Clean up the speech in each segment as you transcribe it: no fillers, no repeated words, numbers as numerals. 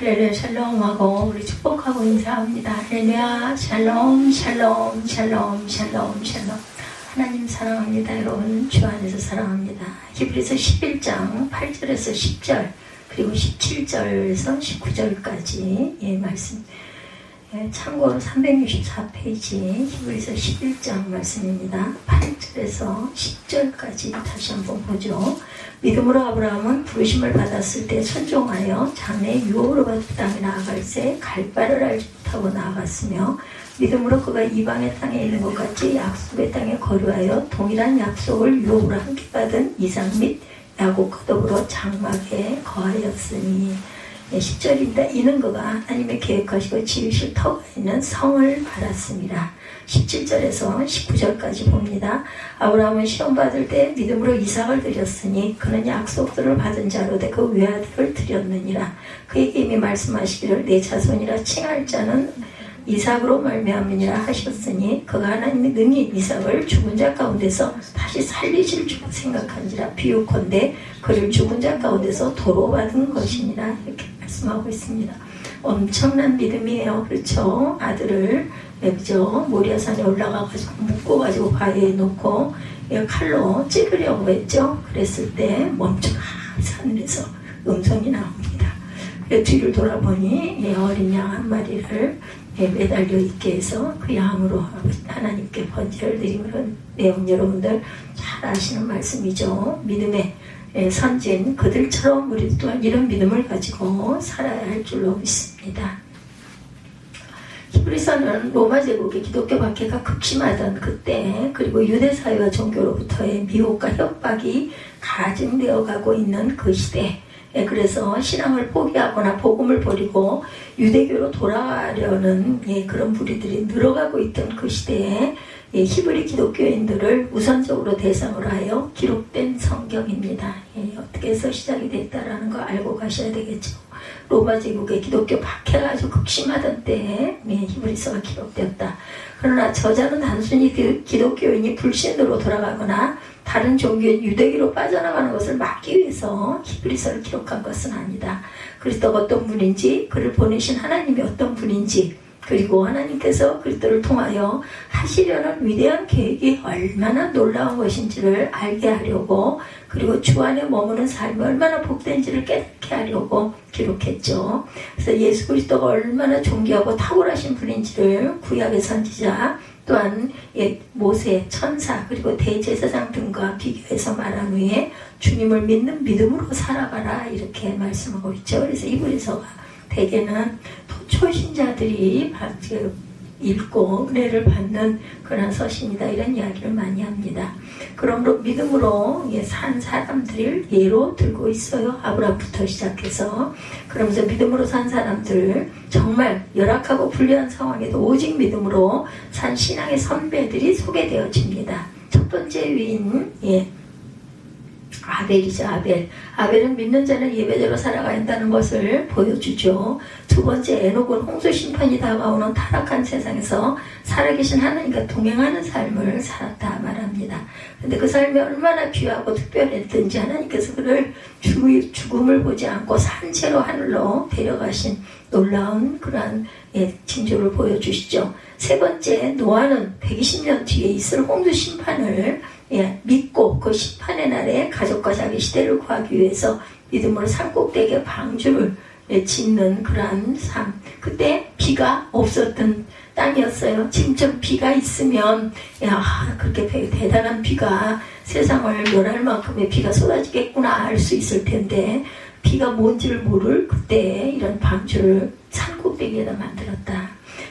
할렐루야 샬롬하고 우리 축복하고 인사합니다. 할렐루야 샬롬 샬롬 샬롬 샬롬 샬롬. 하나님 사랑합니다. 여러분 주 안에서 사랑합니다. 히브리서 11장 8절에서 10절 그리고 17절에서 19절까지 말씀. 참고로 364페이지 히브리서 11장 말씀입니다. 8절에서 10절까지 다시 한번 보죠. 믿음으로 아브라함은 부르심을 받았을 때 순종하여 장래의 유업으로 받은 땅에 나아갈새 갈 바를 알지 못하고 나아갔으며 믿음으로 그가 이방의 땅에 있는 것 같이 약속의 땅에 거류하여 동일한 약속을 유업으로 함께 받은 이삭 및 야곱과 더불어 장막에 거하였으니 10절입니다. 이는 그가 하나님의 계획하시고 지으실 터가 있는 성을 바랐습니다. 17절에서 19절까지 봅니다. 아브라함은 시험받을 때 믿음으로 이삭을 드렸으니 그는 약속들을 받은 자로되 그 외아들을 드렸느니라. 그에게 이미 말씀하시기를 내 자손이라 칭할 자는 이삭으로 말미암으니라 하셨으니 그가 하나님이 능히 이삭을 죽은 자 가운데서 다시 살리실 줄 생각한지라. 비유컨대 그를 죽은 자 가운데서 도로 받은 것이니라. 이렇게 말씀하고 있습니다. 엄청난 믿음이에요. 그렇죠? 아들을 그죠? 모리아산에 올라가가지고 묶어가지고 바위에 놓고 칼로 찌르려고 했죠. 그랬을 때 멈춰라 하늘에서 음성이 나옵니다. 뒤를 돌아보니 어린 양 한 마리를 매달려 있게 해서 그 양으로 하나님께 번제를 드린 그런 내용 여러분들 잘 아시는 말씀이죠. 믿음의 선진 그들처럼 우리 또한 이런 믿음을 가지고 살아야 할 줄로 믿습니다. 히브리서는 로마 제국의 기독교 박해가 극심하던 그때 그리고 유대 사회와 종교로부터의 미혹과 협박이 가증되어 가고 있는 그 시대, 그래서 신앙을 포기하거나 복음을 버리고 유대교로 돌아가려는 그런 무리들이 늘어가고 있던 그 시대에 히브리 기독교인들을 우선적으로 대상으로 하여 기록된 성경입니다. 어떻게 해서 시작이 됐다라는 거 알고 가셔야 되겠죠. 로마 제국의 기독교 박해가 아주 극심하던 때에 히브리서가 기록되었다. 그러나 저자는 단순히 기독교인이 불신으로 돌아가거나 다른 종교인 유대교로 빠져나가는 것을 막기 위해서 히브리서를 기록한 것은 아니다. 그리스도가 어떤 분인지, 그를 보내신 하나님이 어떤 분인지, 그리고 하나님께서 그리스도를 통하여 하시려는 위대한 계획이 얼마나 놀라운 것인지를 알게 하려고, 그리고 주 안에 머무는 삶이 얼마나 복된지를 깨닫게 하려고 기록했죠. 그래서 예수 그리스도가 얼마나 존귀하고 탁월하신 분인지를 구약의 선지자 또한 모세, 천사 그리고 대제사장 등과 비교해서 말한 후에 주님을 믿는 믿음으로 살아가라 이렇게 말씀하고 있죠. 그래서 히브리서가 대개는 초신자들이 읽고 은혜를 받는 그런 서신이다 이런 이야기를 많이 합니다. 그러므로 믿음으로 산 사람들을 예로 들고 있어요. 아브라함부터 시작해서. 그러면서 믿음으로 산 사람들 정말 열악하고 불리한 상황에도 오직 믿음으로 산 신앙의 선배들이 소개되어집니다. 첫 번째 위인 아벨이죠. 아벨은 믿는 자는 예배대로 살아가야 한다는 것을 보여주죠. 두 번째 에녹은 홍수 심판이 다가오는 타락한 세상에서 살아계신 하나님과 동행하는 삶을 살았다 말합니다. 근데 그 삶이 얼마나 귀하고 특별했든지 하나님께서 그를 죽음을 보지 않고 산채로 하늘로 데려가신 놀라운 그러한 징조를 보여주시죠. 세 번째 노아는 120년 뒤에 있을 홍수 심판을 믿고 그 심판의 날에 가족과 자기 시대를 구하기 위해서 믿음으로 산꼭대기에 방주를 짓는 그러한 삶. 그때 비가 없었던 땅이었어요. 지금처럼 비가 있으면 그렇게 대단한 비가 세상을 멸할 만큼의 비가 쏟아지겠구나 알 수 있을 텐데 비가 뭔지를 모를 그때 이런 방주를 산꼭대기에다 만들었다.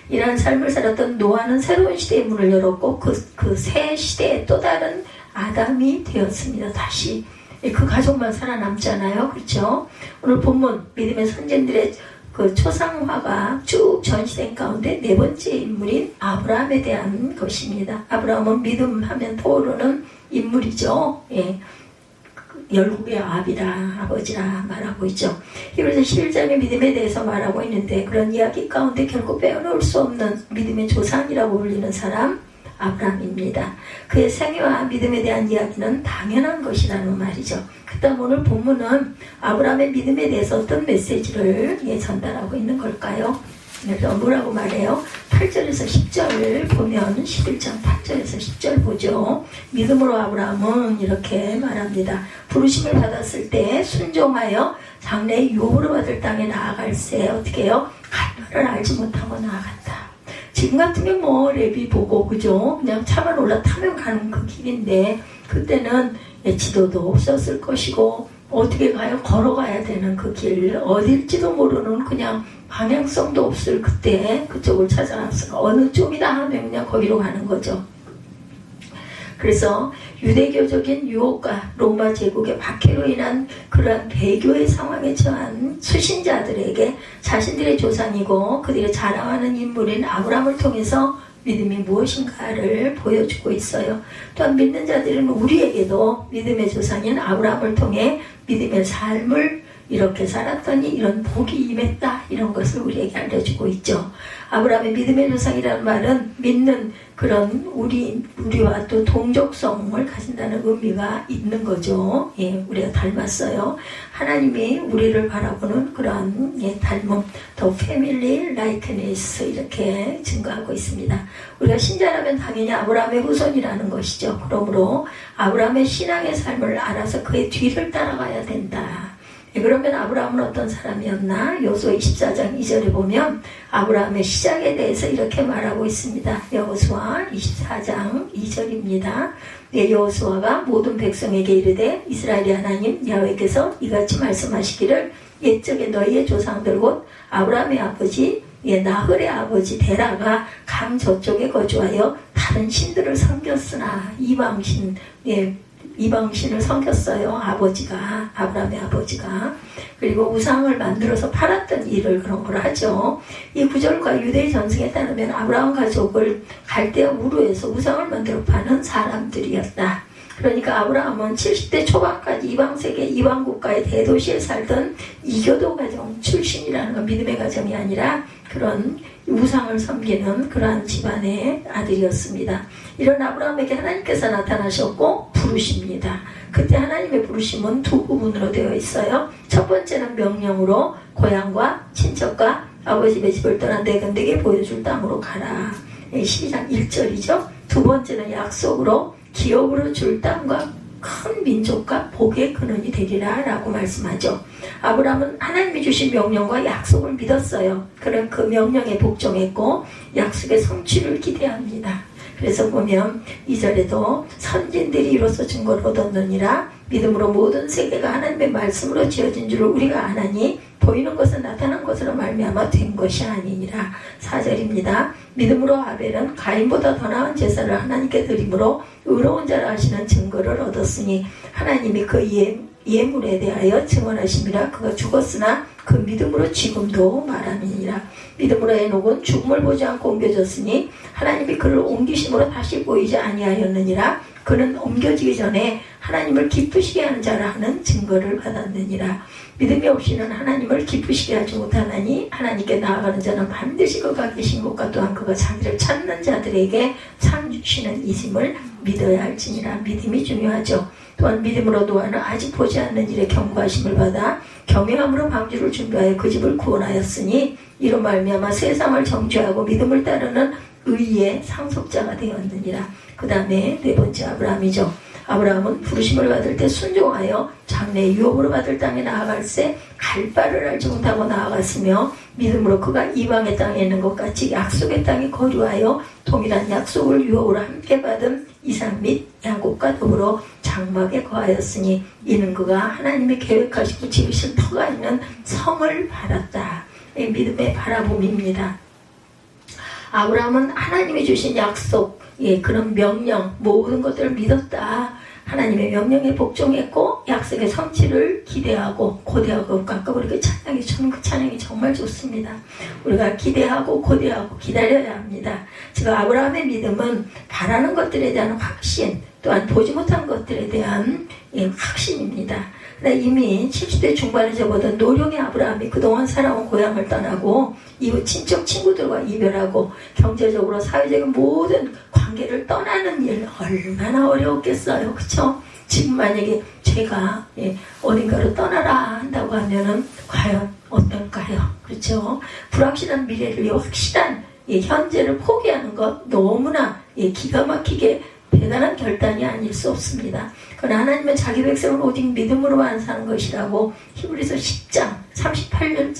이런 삶을 살았던 노아는 새로운 시대의 문을 열었고 그 새 시대의 또 다른 아담이 되었습니다. 다시 그 가족만 살아남잖아요. 그렇죠? 오늘 본문 믿음의 선진들의 그 초상화가 쭉 전시된 가운데 네 번째 인물인 아브라함에 대한 것입니다. 아브라함은 믿음하면 떠오르는 인물이죠. 열국의 아비라 아버지라 말하고 있죠. 히브리서 11장의 믿음에 대해서 말하고 있는데 그런 이야기 가운데 결코 빼어놓을 수 없는 믿음의 조상이라고 불리는 사람 아브라함입니다. 그의 생애와 믿음에 대한 이야기는 당연한 것이라는 말이죠. 그다음 오늘 본문은 아브라함의 믿음에 대해서 어떤 메시지를 전달하고 있는 걸까요? 그래서 뭐라고 말해요? 8절에서 10절 보면 11장 8절에서 10절 보죠. 믿음으로 아브라함은 이렇게 말합니다. 부르심을 받았을 때 순종하여 장래의 유업으로 받을 땅에 나아갈새 어떻게 해요? 갈 바를 알지 못하고 나아갔다. 지금 같으면 뭐 레비 보고 그죠? 그냥 차만 올라타면 가는 그 길인데 그때는 지도도 없었을 것이고 어떻게 가요? 걸어가야 되는 그 길 어딜지도 모르는 그냥 방향성도 없을 그때 그쪽을 찾아갔어요. 어느 쪽이다 하면 그냥 거기로 가는 거죠. 그래서 유대교적인 유혹과 로마 제국의 박해로 인한 그러한 배교의 상황에 처한 수신자들에게 자신들의 조상이고 그들의 자랑하는 인물인 아브라함을 통해서 믿음이 무엇인가를 보여주고 있어요. 또한 믿는 자들은 우리에게도 믿음의 조상인 아브라함을 통해 믿음의 삶을 이렇게 살았더니 이런 복이 임했다 이런 것을 우리에게 알려주고 있죠. 아브라함의 믿음의 조상이라는 말은 믿는 그런 우리와 또 동족성을 가진다는 의미가 있는 거죠. 예, 우리가 닮았어요. 하나님이 우리를 바라보는 그런 닮음, 더 패밀리 라이크니스 이렇게 증거하고 있습니다. 우리가 신자라면 당연히 아브라함의 후손이라는 것이죠. 그러므로 아브라함의 신앙의 삶을 알아서 그의 뒤를 따라가야 된다. 그러면 아브라함은 어떤 사람이었나? 여호수아 24장 2절에 보면 아브라함의 시작에 대해서 이렇게 말하고 있습니다. 여호수아 24장 2절입니다. 여호수아가 모든 백성에게 이르되 이스라엘의 하나님 야훼께서 이같이 말씀하시기를 옛적에 너희의 조상들 곧 아브라함의 아버지 나홀의 아버지 데라가 강 저쪽에 거주하여 다른 신들을 섬겼으나 이방신을 섬겼어요. 아브라함의 아버지가. 그리고 우상을 만들어서 팔았던 일을 그런 걸 하죠. 이 구절과 유대의 전승에 따르면 아브라함 가족을 갈대아 우르에서 우상을 만들어 파는 사람들이었다. 그러니까 아브라함은 70대 초반까지 이방세계, 이방국가의 대도시에 살던 이교도 가정 출신이라는 건 믿음의 가정이 아니라 그런 우상을 섬기는 그러한 집안의 아들이었습니다. 이런 아브라함에게 하나님께서 나타나셨고 부르십니다. 그때 하나님의 부르심은 두 부분으로 되어 있어요. 첫 번째는 명령으로 고향과 친척과 아버지 집을 떠난 내 근데게 보여줄 땅으로 가라. 12장 1절이죠. 두 번째는 약속으로 기업으로 줄 땅과 큰 민족과 복의 근원이 되리라 라고 말씀하죠. 아브라함은 하나님이 주신 명령과 약속을 믿었어요. 그런 그 명령에 복종했고 약속의 성취를 기대합니다. 그래서 보면 2절에도 선진들이 이로써 증거를 얻었느니라 믿음으로 모든 세계가 하나님의 말씀으로 지어진 줄을 우리가 아나니 보이는 것은 나타난 것으로 말미암아 된 것이 아니니라. 4절입니다. 믿음으로 아벨은 가인보다 더 나은 제사를 하나님께 드림으로 의로운 자라 하시는 증거를 얻었으니 하나님이 그 예물에 대하여 증언하심이라. 그가 죽었으나 그 믿음으로 지금도 말함이니라. 믿음으로 에녹은 죽음을 보지 않고 옮겨졌으니 하나님이 그를 옮기심으로 다시 보이지 아니하였느니라. 그는 옮겨지기 전에 하나님을 기쁘시게 하는 자라 하는 증거를 받았느니라. 믿음이 없이는 하나님을 기쁘시게 하지 못하나니 하나님께 나아가는 자는 반드시 그가 계신 곳과 또한 그가 자기를 찾는 자들에게 상 주시는 이심을 믿어야 할지니라. 믿음이 중요하죠. 또한 믿음으로 노아는 아직 보지 않는 일에 경고하심을 받아 경외함으로 방주를 준비하여 그 집을 구원하였으니 이로 말미암아 세상을 정죄하고 믿음을 따르는 의의 상속자가 되었느니라. 그 다음에 네 번째 아브라함이죠. 아브라함은 부르심을 받을 때 순종하여 장래의 유업으로 받을 땅에 나아갈새 갈 바를 알지 못하고 나아갔으며 믿음으로 그가 이방의 땅에 있는 것 같이 약속의 땅에 거류하여 동일한 약속을 유업으로 함께 받은 이삭 및 야곱과 더불어 장막에 거하였으니 이는 그가 하나님이 계획하시고 지으신 터가 있는 성을 바랐다. 믿음의 바라봄입니다. 아브라함은 하나님이 주신 약속, 그런 명령, 모든 것들을 믿었다. 하나님의 명령에 복종했고 약속의 성취를 기대하고 고대하고 아까 우리가 찬양이 저는 그 찬양이 정말 좋습니다. 우리가 기대하고 고대하고 기다려야 합니다. 지금 아브라함의 믿음은 바라는 것들에 대한 확신, 또한 보지 못한 것들에 대한 확신입니다. 근데 이미 70대 중반에 접어든 노령의 아브라함이 그동안 살아온 고향을 떠나고 이후 친척 친구들과 이별하고 경제적으로 사회적인 모든 관계를 떠나는 일 얼마나 어려웠겠어요. 그쵸? 지금 만약에 제가 어딘가로 떠나라 한다고 하면은 과연 어떨까요? 그렇죠? 불확실한 미래를 위해 확실한 현재를 포기하는 것 너무나 기가 막히게 대단한 결단이 아닐 수 없습니다. 그러나 하나님은 자기 백성을 오직 믿음으로만 사는 것이라고 히브리서 10장 38절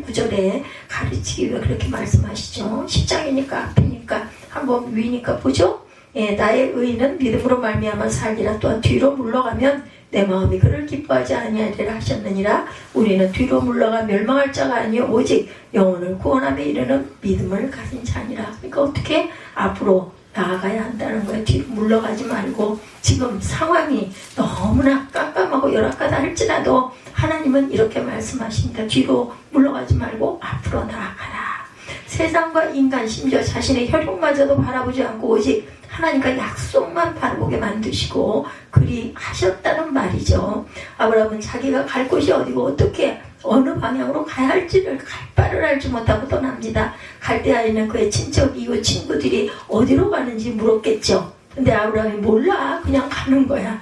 9절에 가르치기 위해 그렇게 말씀하시죠. 10장이니까 앞이니까 한번 위니까 보죠. 나의 의인은 믿음으로 말미암아 살리라. 또한 뒤로 물러가면 내 마음이 그를 기뻐하지 아니하리라 하셨느니라. 우리는 뒤로 물러가 멸망할 자가 아니요 오직 영혼을 구원함에 이르는 믿음을 가진 자니라. 그러니까 어떻게 앞으로 나아가야 한다는 거예요. 뒤로 물러가지 말고 지금 상황이 너무나 깜깜하고 열악하다 할지라도 하나님은 이렇게 말씀하십니다. 뒤로 물러가지 말고 앞으로 나아가라. 세상과 인간 심지어 자신의 혈육마저도 바라보지 않고 오직 하나님과 약속만 바라보게 만드시고 그리 하셨다는 말이죠. 아브라함은 자기가 갈 곳이 어디고 어떻게 어느 방향으로 가야 할지를 갈 바를 알지 못하고 떠납니다. 갈대아에 있는 그의 친척 이웃 친구들이 어디로 가는지 물었겠죠. 근데 아브라함이 몰라 그냥 가는 거야.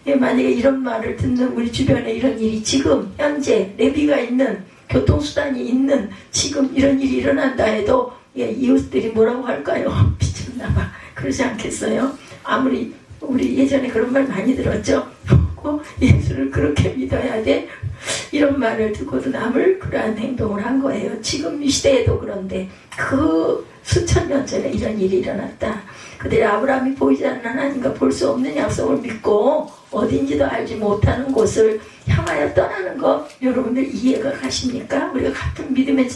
만약에 이런 말을 듣는 우리 주변에 이런 일이 지금 현재 내비가 있는 교통수단이 있는 지금 이런 일이 일어난다 해도 이웃들이 뭐라고 할까요? 미쳤나봐. 그러지 않겠어요? 아무리 우리 예전에 그런 말 많이 들었죠. 예수를 그렇게 믿어야 돼. 이런 말을 듣고도 남을 그러한 행동을 한 거예요. 지금 이 시대에도 그런데 그 수천 년 전에 이런 일이 일어났다. 그들이 아브라함이 보이지 않는 하나님과 볼 수 없는 약속을 믿고 어딘지도 알지 못하는 곳을 향하여 떠나는 것 여러분들 이해가 가십니까? 우리가 같은 믿음의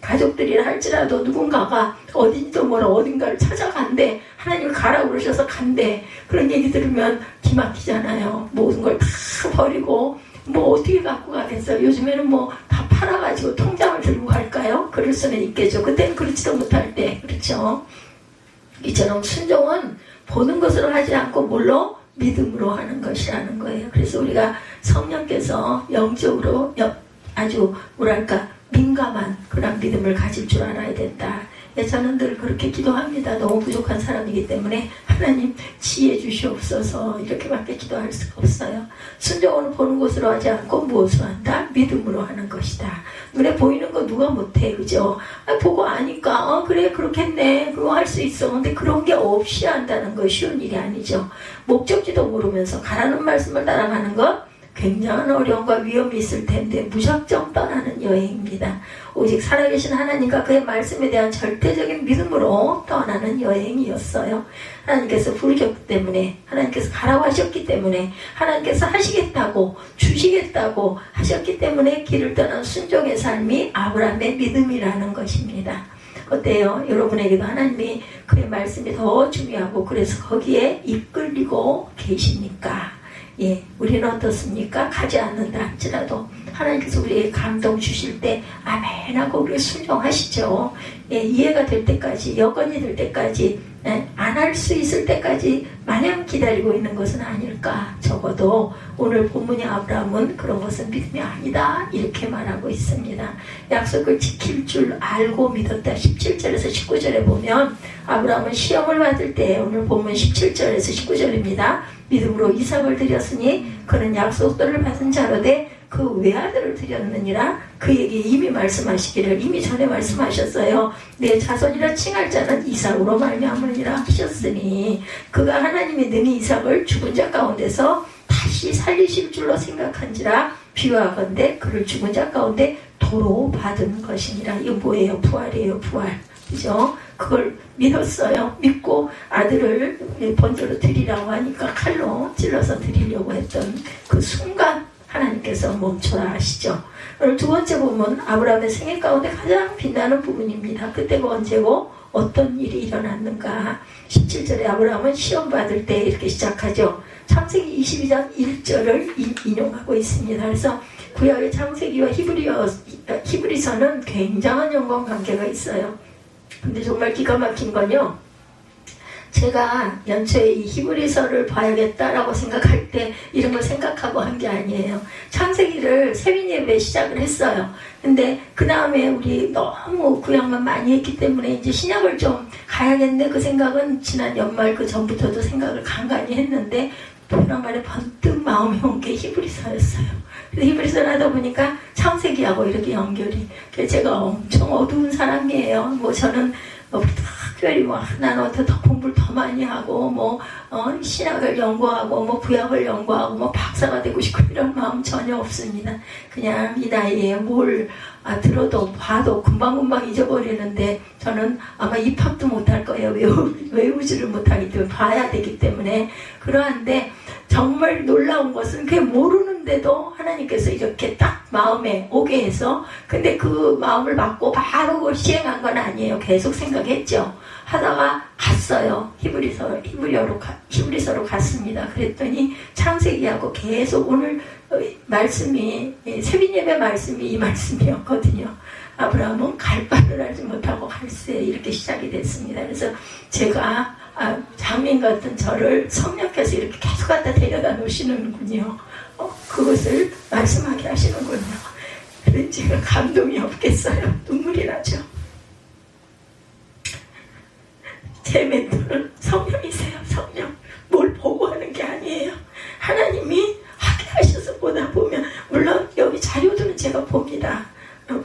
가족들이라 할지라도 누군가가 어딘지도 몰라 어딘가를 찾아간대. 하나님을 가라고 그러셔서 간대. 그런 얘기 들으면 기막히잖아요. 모든 걸 다 버리고 뭐 어떻게 갖고 가겠어요? 요즘에는 뭐 다 팔아가지고 통장을 들고 갈까요? 그럴 수는 있겠죠. 그때는 그렇지도 못할 때. 그렇죠? 이처럼 순종은 보는 것으로 하지 않고 뭘로? 믿음으로 하는 것이라는 거예요. 그래서 우리가 성령께서 영적으로 아주 뭐랄까 민감한 그런 믿음을 가질 줄 알아야 된다. 저는 늘 그렇게 기도합니다. 너무 부족한 사람이기 때문에 하나님 지혜 주시옵소서 이렇게밖에 기도할 수가 없어요. 순종은 보는 것으로 하지 않고 무엇으로 한다? 믿음으로 하는 것이다. 눈에 보이는 거 누가 못해 그죠? 보고 아니까 그래 그렇겠네 그거 할 수 있어. 근데 그런 게 없이 한다는 거 쉬운 일이 아니죠. 목적지도 모르면서 가라는 말씀을 따라가는 것 굉장한 어려움과 위험이 있을 텐데 무작정 떠나는 여행입니다. 오직 살아계신 하나님과 그의 말씀에 대한 절대적인 믿음으로 떠나는 여행이었어요. 하나님께서 부르셨기 때문에 하나님께서 가라고 하셨기 때문에 하나님께서 하시겠다고 주시겠다고 하셨기 때문에 길을 떠난 순종의 삶이 아브라함의 믿음이라는 것입니다. 어때요? 여러분에게도 하나님이 그의 말씀이 더 중요하고 그래서 거기에 이끌리고 계십니까? 우리는 어떻습니까? 가지 않는다 할지라도 하나님께서 우리에게 감동 주실 때 아멘 하고 우리를 순종하시죠. 이해가 될 때까지 여건이 될 때까지 안 할 수 있을 때까지 마냥 기다리고 있는 것은 아닐까. 적어도 오늘 본문의 아브라함은 그런 것은 믿음이 아니다 이렇게 말하고 있습니다. 약속을 지킬 줄 알고 믿었다. 17절에서 19절에 보면 아브라함은 시험을 받을 때 오늘 본문 17절에서 19절입니다. 믿음으로 이삭을 드렸으니 그는 약속들을 받은 자로되 그 외아들을 드렸느니라. 그에게 이미 말씀하시기를 이미 전에 말씀하셨어요. 내 자손이라 칭할 자는 이삭으로 말미암으리라 하셨으니 그가 하나님이 능히 이삭을 죽은 자 가운데서 다시 살리실 줄로 생각한지라. 비유하건대 그를 죽은 자 가운데 도로 받은 것이니라. 이거 뭐예요? 부활이에요. 부활. 그죠? 그걸 믿었어요. 믿고 아들을 번제로 드리라고 하니까 칼로 찔러서 드리려고 했던 그 순간 하나님께서 멈춰라 하시죠. 오늘 두 번째 부분 아브라함의 생애 가운데 가장 빛나는 부분입니다. 그때가 언제고 어떤 일이 일어났는가. 17절에 아브라함은 시험 받을 때 이렇게 시작하죠. 창세기 22장 1절을 인용하고 있습니다. 그래서 구약의 창세기와 히브리서는 굉장한 연관관계가 있어요. 근데 정말 기가 막힌 건요. 제가 연초에 이 히브리서를 봐야겠다라고 생각할 때 이런 걸 생각하고 한 게 아니에요. 창세기를 세빈 예배 시작을 했어요. 근데 그 다음에 우리 너무 구약만 많이 했기 때문에 이제 신약을 좀 가야겠네 그 생각은 지난 연말 그 전부터도 생각을 간간히 했는데 그런간에 번뜩 마음에 온 게 히브리서였어요. 그래서 히브리서를 하다 보니까 창세기하고 이렇게 연결이. 그래서 제가 엄청 어두운 사람이에요. 뭐 저는 특별히 뭐 나는 더 공부를 더 많이 하고 신학을 연구하고 구약을 연구하고 박사가 되고 싶고 이런 마음 전혀 없습니다. 그냥 이 나이에 뭘 들어도 봐도 금방금방 잊어버리는데 저는 아마 입학도 못할 거예요. 외우지를 못하기 때문에 봐야 되기 때문에. 그러한데 정말 놀라운 것은 그게 모르는데도 하나님께서 이렇게 딱 마음에 오게 해서, 근데 그 마음을 받고 바로 그걸 시행한 건 아니에요. 계속 생각했죠. 하다가 갔어요. 히브리서로 갔습니다. 그랬더니 창세기하고 계속 오늘 말씀이 세빈 예배 말씀이 이 말씀이었거든요. 아브라함은 갈 바를 알지 못하고 갈새 이렇게 시작이 됐습니다. 그래서 제가 장인 같은 저를 성령께서 이렇게 계속 갖다 데려다 놓으시는군요. 그것을 말씀하게 하시는군요. 그래서 제가 감동이 없겠어요. 눈물이 나죠. 제 멘토는 성령이세요. 성령. 뭘 보고 하는 게 아니에요. 하나님이 하게 하셔서 보다 보면, 물론 여기 자료들은 제가 봅니다.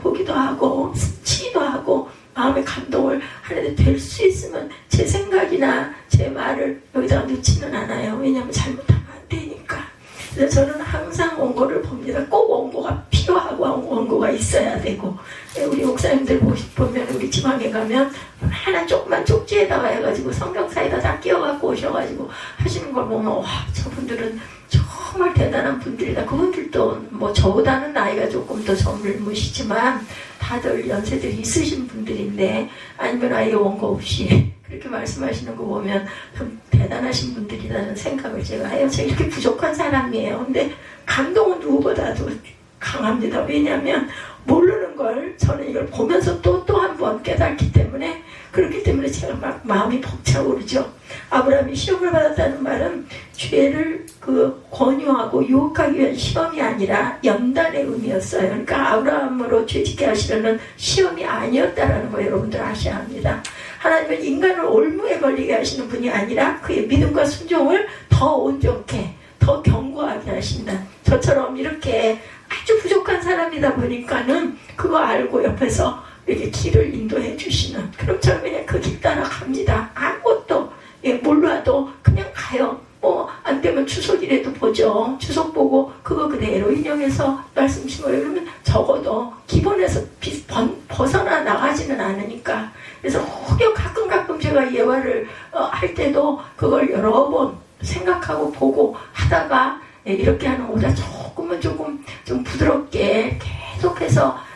보기도 하고 치기도 하고 마음의 감동을 하는데 될 수 있으면 제 생각이나 제 말을 여기다가 넣지는 않아요. 왜냐하면 잘못하면 안 되니까. 그래서 저는 항상 원고를 봅니다. 꼭 원고가 필요하고 원고가 있어야 되고, 우리 목사님들 보면 우리 지방에 가면 하나 조그만 쪽지에다가 해가지고 성경사에다 다 끼워갖고 오셔가지고 하시는 걸 보면 와, 저분들은 정말 대단한 분들이다. 그분들도 저보다는 나이가 조금 더 젊으시지만 다들 연세들이 있으신 분들인데, 아니면 아예 원고 없이 그렇게 말씀하시는 거 보면 참 대단하신 분들이라는 생각을 제가 해요. 제가 이렇게 부족한 사람이에요. 근데 감동은 누구보다도 강합니다. 왜냐하면 모르는 걸 저는 이걸 보면서 또 한 번 깨닫기 때문에, 그렇기 때문에 제가 막 마음이 벅차오르죠. 아브라함이 시험을 받았다는 말은 죄를 권유하고 유혹하기 위한 시험이 아니라 연단의 의미였어요. 그러니까 아브라함으로 죄짓게 하시려는 시험이 아니었다라는 거 여러분들 아셔야 합니다. 하나님은 인간을 올무에 걸리게 하시는 분이 아니라 그의 믿음과 순종을 더 온전케, 더 견고하게 하신다. 저처럼 이렇게 아주 부족한 사람이다 보니까는 그거 알고 옆에서 이렇게 길을 인도해 주시는, 그럼 저는 그냥 그 길 따라 갑니다. 아무것도 몰라도 그냥 가요. 안 되면 추석이라도 보죠. 추석 보고 그거 그대로 인용해서 말씀 심어요. 그러면 적어도 기본에서 벗어나 나가지는 않으니까. 그래서 혹여 가끔 제가 예화를 할 때도 그걸 여러 번 생각하고 보고 하다가 이렇게 하는 것보다 조금 좀 부드럽게 계속해서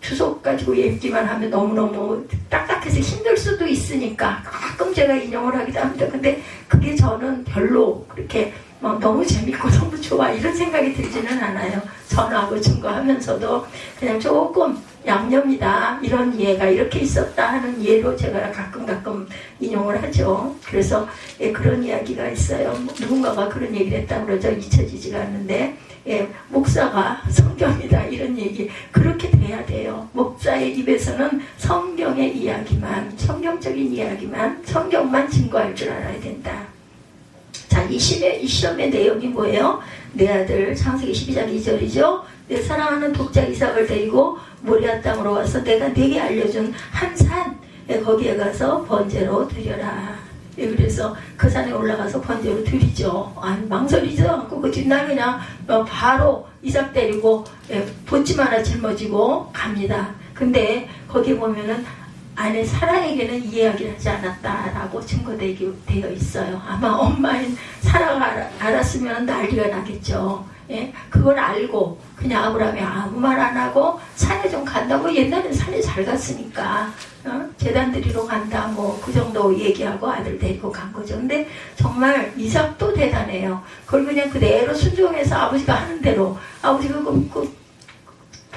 주석 가지고 얘기만 하면 너무너무 딱딱해서 힘들 수도 있으니까 가끔 제가 인용을 하기도 합니다. 근데 그게 저는 별로 그렇게 너무 재밌고 너무 좋아 이런 생각이 들지는 않아요. 전하고 증거하면서도 그냥 조금 양념이다, 이런 예가 이렇게 있었다 하는 예로 제가 가끔 인용을 하죠. 그래서 그런 이야기가 있어요. 누군가가 그런 얘기를 했다고 그러죠. 잊혀지지가 않는데, 목사가 성경이다 이런 얘기, 그렇게 돼야 돼요. 목사의 입에서는 성경의 이야기만, 성경적인 이야기만, 성경만 증거할 줄 알아야 된다. 자, 이 시험의 내용이 뭐예요? 내 아들, 창세기 12장 2절이죠. 내 사랑하는 독자 이삭을 데리고 모리아 땅으로 와서 내가 네게 알려준 한 산, 거기에 가서 번제로 드려라. 그래서 그 산에 올라가서 번제로 드리죠. 망설이지도 않고 그 뒷날 그냥 바로 이삭 데리고 보침 하나 짊어지고 갑니다. 근데 거기 보면은 안에 사라에게는 이야기를 하지 않았다라고 증거되어 있어요. 아마 엄마인 사라가 알았으면 난리가 나겠죠. 그걸 알고 그냥 아브라함이 아무 말 안 하고 산에 좀 간다고, 옛날엔 산에 잘 갔으니까 제단 드리러 간다 그 정도 얘기하고 아들 데리고 간 거죠. 근데 정말 이삭도 대단해요. 그걸 그냥 그대로 순종해서 아버지가 하는 대로, 아버지가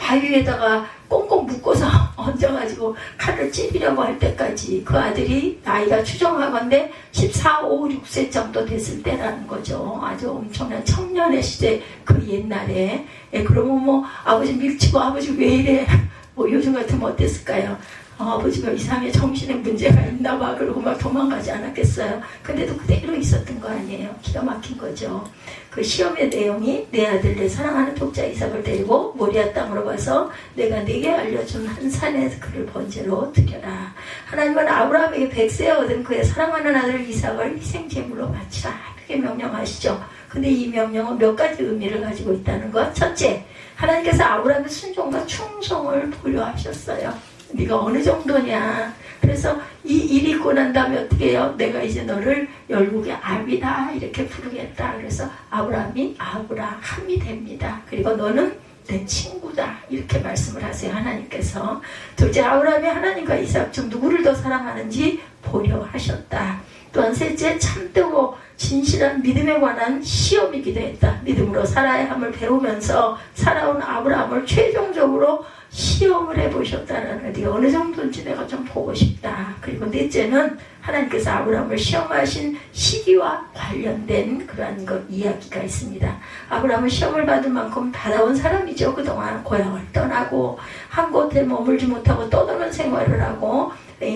바위에다가 꽁꽁 묶어서 얹어가지고 칼을 찌르려고 할 때까지 그 아들이 나이가 추정하건대 14, 5, 6세 정도 됐을 때라는 거죠. 아주 엄청난 청년의 시대 그 옛날에. 그러면 뭐 아버지 밀치고 아버지 왜 이래 뭐 요즘 같으면 어땠을까요? 아버지가 이상하게 정신에 문제가 있나 봐 그러고 막 도망가지 않았겠어요. 근데도 그대로 있었던 거 아니에요. 기가 막힌 거죠. 그 시험의 내용이 내 아들 내 사랑하는 독자 이삭을 데리고 모리아 땅으로 가서 내가 네게 알려준 한 산에서 그를 번제로 드려라. 하나님은 아브라함에게 100세에 얻은 그의 사랑하는 아들 이삭을 희생제물로 바치라 이렇게 명령하시죠. 근데 이 명령은 몇 가지 의미를 가지고 있다는 것. 첫째, 하나님께서 아브라함의 순종과 충성을 보여하셨어요. 네가 어느 정도냐. 그래서 이 일이 있고 난 다음에 어떻게 해요? 내가 이제 너를 열국의 아비다 이렇게 부르겠다. 그래서 아브라함이 아브라함이 됩니다. 그리고 너는 내 친구다 이렇게 말씀을 하세요. 하나님께서. 둘째, 아브라함이 하나님과 이삭 중 누구를 더 사랑하는지 보려 하셨다. 또한 셋째, 참되고 진실한 믿음에 관한 시험이기도 했다. 믿음으로 살아야 함을 배우면서 살아온 아브라함을 최종적으로 시험을 해보셨다는 게 어느 정도인지 내가 좀 보고 싶다. 그리고 넷째는 하나님께서 아브라함을 시험하신 시기와 관련된 그러한 것 이야기가 있습니다. 아브라함은 시험을 받을 만큼 받아온 사람이죠. 그동안 고향을 떠나고 한 곳에 머물지 못하고 떠도는 생활을 하고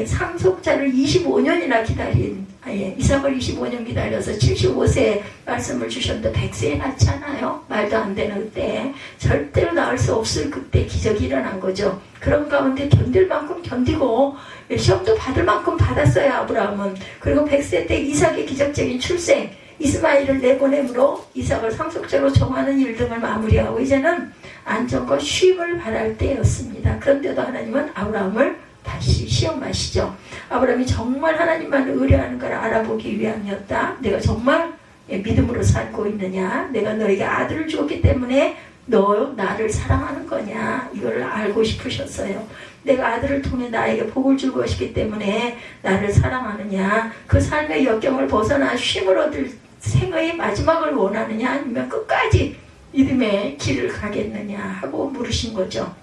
상속자를 25년이나 기다린 이삭을 25년 기다려서 75세에 말씀을 주셨는데 100세에 낳잖아요. 말도 안 되는 그때 절대로 낳을 수 없을 그때 기적이 일어난 거죠. 그런 가운데 견딜 만큼 견디고 시험도 받을 만큼 받았어요. 아브라함은. 그리고 100세 때 이삭의 기적적인 출생 이스마엘을 내보내므로 이삭을 상속자로 정하는 일 등을 마무리하고 이제는 안정과 쉼을 바랄 때였습니다. 그런데도 하나님은 아브라함을 다시 시험하시죠. 아브라함이 정말 하나님만 의뢰하는 걸 알아보기 위함이었다. 내가 정말 믿음으로 살고 있느냐. 내가 너에게 아들을 주었기 때문에 너 나를 사랑하는 거냐. 이걸 알고 싶으셨어요. 내가 아들을 통해 나에게 복을 줄 것이기 때문에 나를 사랑하느냐. 그 삶의 역경을 벗어나 쉼을 얻을 생의 마지막을 원하느냐. 아니면 끝까지 믿음의 길을 가겠느냐 하고 물으신 거죠.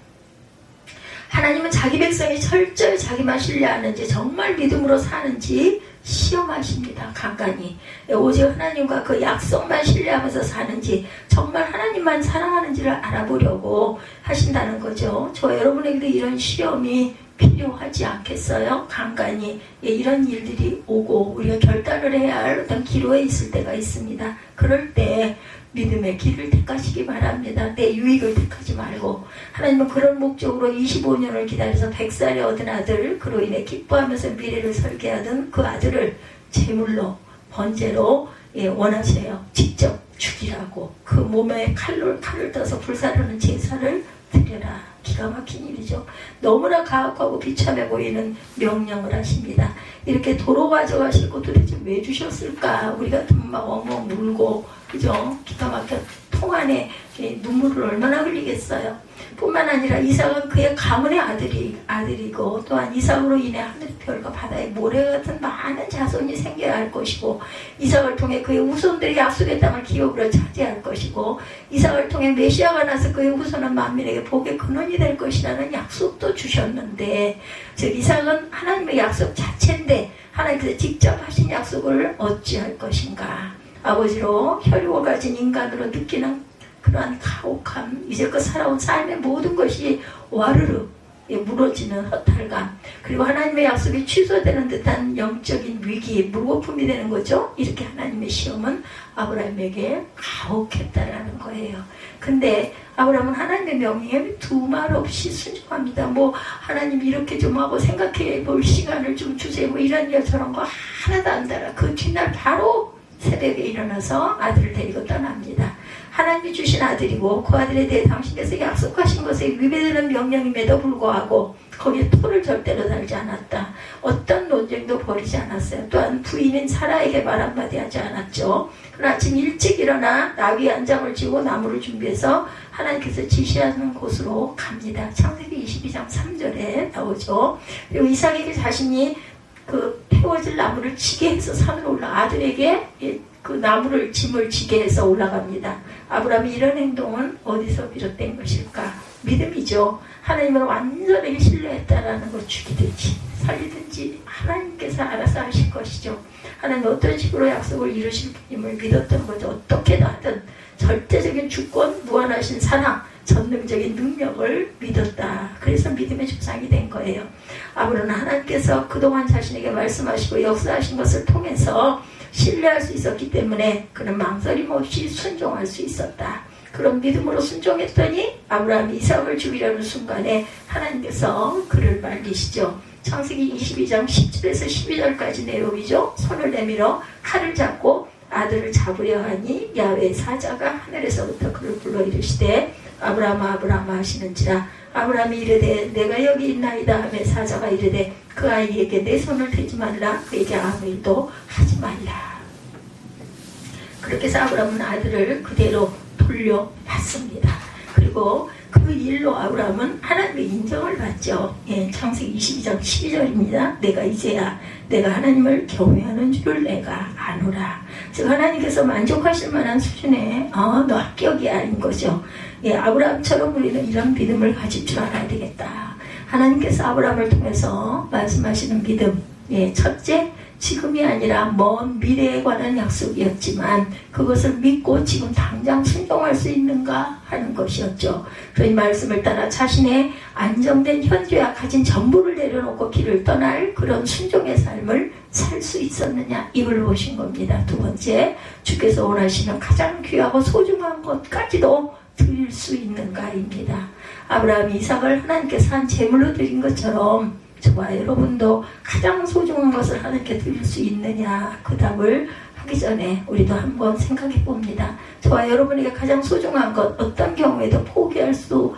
하나님은 자기 백성이 철저히 자기만 신뢰하는지 정말 믿음으로 사는지 시험하십니다. 간간히. 오직 하나님과 그 약속만 신뢰하면서 사는지 정말 하나님만 사랑하는지를 알아보려고 하신다는 거죠. 저 여러분에게도 이런 시험이 필요하지 않겠어요? 간간히 이런 일들이 오고 우리가 결단을 해야 할 어떤 기로에 있을 때가 있습니다. 그럴 때 믿음의 길을 택하시기 바랍니다. 내 유익을 택하지 말고. 하나님은 그런 목적으로 25년을 기다려서 100살에 얻은 아들, 그로 인해 기뻐하면서 미래를 설계하던 그 아들을 제물로 번제로 원하세요. 직접 죽이라고. 그 몸에 칼을 떠서 불사르는 제사를 드려라. 기가 막힌 일이죠. 너무나 가혹하고 비참해 보이는 명령을 하십니다. 이렇게 도로 가져가시고 도대체 왜 주셨을까? 우리 같으면 막 엉엉 울고 그죠? 기가 막혀 통 안에 눈물을 얼마나 흘리겠어요. 뿐만 아니라 이삭은 그의 가문의 아들이고 또한 이삭으로 인해 하늘의 별과 바다의 모래 같은 많은 자손이 생겨야 할 것이고 이삭을 통해 그의 후손들이 약속의 땅을 기업으로 차지할 것이고 이삭을 통해 메시아가 나서 그의 후손은 만민에게 복의 근원이 될 것이라는 약속도 주셨는데 즉 이삭은 하나님의 약속 자체인데 하나님께서 직접 하신 약속을 어찌할 것인가. 아버지로 혈육을 가진 인간으로 느끼는 그러한 가혹함, 이제껏 살아온 삶의 모든 것이 와르르 무너지는 허탈감, 그리고 하나님의 약속이 취소되는 듯한 영적인 위기, 물거품이 되는 거죠. 이렇게 하나님의 시험은 아브라함에게 가혹했다라는 거예요. 근데 아브라함은 하나님의 명령에 두 말 없이 순종합니다. 뭐 하나님 이렇게 좀 하고 생각해 볼 시간을 좀 주세요. 뭐 이런 일 저런 거 하나도 안 달아. 그 뒷날 바로 새벽에 일어나서 아들을 데리고 떠납니다. 하나님이 주신 아들이고 그 아들에 대해 당신께서 약속하신 것에 위배되는 명령임에도 불구하고 거기에 토를 절대로 달지 않았다. 어떤 논쟁도 벌이지 않았어요. 또한 부인인 사라에게 말 한마디 하지 않았죠. 그러나 아침 일찍 일어나 나귀 한 장을 지고 나무를 준비해서 하나님께서 지시하는 곳으로 갑니다. 창세기 22장 3절에 나오죠. 그리고 이삭에게 자신이 그 태워질 나무를 지게 해서 산으로 아들에게 그 나무를 짐을 지게 해서 올라갑니다. 아브라함이 이런 행동은 어디서 비롯된 것일까? 믿음이죠. 하나님을 완전하게 신뢰했다라는 것, 죽이든지 살리든지 하나님께서 알아서 하실 것이죠. 하나님 어떤 식으로 약속을 이루실 분임을 믿었던 거죠. 어떻게든 하든 절대적인 주권, 무한하신 사랑, 전능적인 능력을 믿었다. 그래서 믿음의 조상이 된 거예요. 아브라함은 하나님께서 그동안 자신에게 말씀하시고 역사하신 것을 통해서 신뢰할 수 있었기 때문에 그는 망설임 없이 순종할 수 있었다. 그런 믿음으로 순종했더니 아브라함이 이삭을 죽이려는 순간에 하나님께서 그를 말리시죠. 창세기 22장 10절에서 12절까지 내용이죠. 손을 내밀어 칼을 잡고 아들을 잡으려 하니 야훼의 사자가 하늘에서부터 그를 불러 이르시되 아브라함아 아브라함아 하시는지라. 아브라함이 이르되 내가 여기 있나이다 하며 사자가 이르되 그 아이에게 내 손을 대지 말라, 그에게 아무 일도 하지 말라. 그렇게 해서 아브라함은 아들을 그대로 돌려받습니다. 그리고 그 일로 아브라함은 하나님의 인정을 받죠. 창세기 22장 12절입니다. 내가 이제야 내가 하나님을 경외하는 줄을 내가 아노라. 즉 하나님께서 만족하실 만한 수준의 너 합격이 아닌 거죠. 아브라함처럼 우리는 이런 믿음을 가질 줄 알아야 되겠다. 하나님께서 아브라함을 통해서 말씀하시는 믿음, 첫째, 지금이 아니라 먼 미래에 관한 약속이었지만 그것을 믿고 지금 당장 순종할 수 있는가 하는 것이었죠. 그런 말씀을 따라 자신의 안정된 현재와 가진 전부를 내려놓고 길을 떠날 그런 순종의 삶을 살 수 있었느냐, 이걸 보신 겁니다. 두 번째, 주께서 원하시는 가장 귀하고 소중한 것까지도 드릴 수 있는가입니다. 아브라함이 이삭을 하나님께서 한 제물로 드린 것처럼 저와 여러분도 가장 소중한 것을 하나님께 드릴 수 있느냐, 그 답을 하기 전에 우리도 한번 생각해 봅니다. 저와 여러분에게 가장 소중한 것, 어떤 경우에도 포기할 수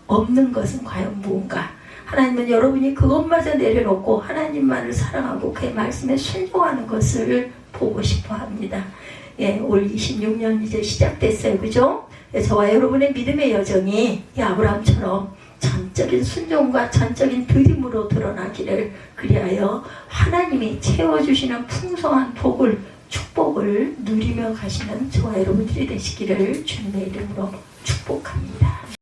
없는 것은 과연 무엇인가? 하나님은 여러분이 그것마저 내려놓고 하나님만을 사랑하고 그의 말씀에 순종하는 것을 보고 싶어 합니다. 올 26년 이제 시작됐어요. 그죠? 저와 여러분의 믿음의 여정이 아브라함처럼 전적인 순종과 전적인 드림으로 드러나기를, 그리하여 하나님이 채워주시는 풍성한 복을, 축복을 누리며 가시는 저와 여러분들이 되시기를 주님의 이름으로 축복합니다.